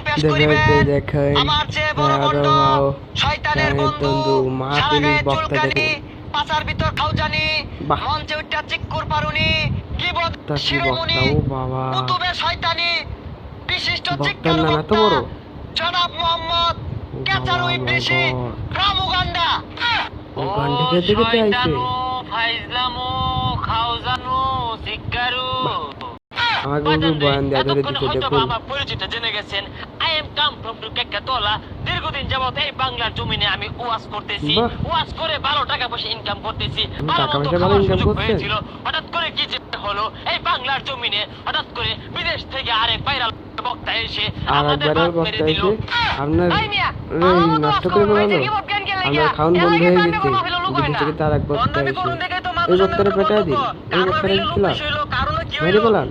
পেশ দেখতে করিবেন দেখেন আমার যে বড় বড় শয়তানের বন্ধু সারা গায়ে চুলকানি পাছার ভিতর খাউজানি বাহ মঞ্চে উঠা চিক্কুর পারুনি গীবত তা কি শিরোমণি বক্তা ও বাবা কুতুবে শয়তানি বিশিষ্ট বক্তার চিৎকার নাম এত বক্তা বড় জনাব মোহাম্মদ ও বাবা কেচারুই মাই বৃষি গড ফ্রম উগান্ডা ও গান্ডি খেতে খেতে আইছে ফাইজলামু খাউজানু চিক্কারু বাহ আমাকে কিন্তু বয়ান দেয়া ধরে দিতে দেখুন আমার পরিচিত জেনে গেছেন I am come from to কেকাতলা দীর্ঘদিন যাবত এই বাংলার জমিনে আমি ওয়াজ করতেছি বাহ ওয়াজ করে ভালো টাকা পয়সা ইনকাম করতেছি টাকা পয়সা ভালো ইনকাম করছেন হঠাৎ করে কি যে হলো এই বাংলার জমিনে হঠাৎ করে বিদেশ থেকে আরেক ভাইরাল বক্তা এসে আর আমাদের একবারের বাদ মেরে বক্তা দিল এসে আপনার নষ্ট করে বলালো আপনার খাওন বন্ধ হয়ে গেছে বিদেশ থেকে তার এক বক্তা এসে এই বক্তাটা পেটায় দিন এই বক্তাটা কি খেলা মেরে বলান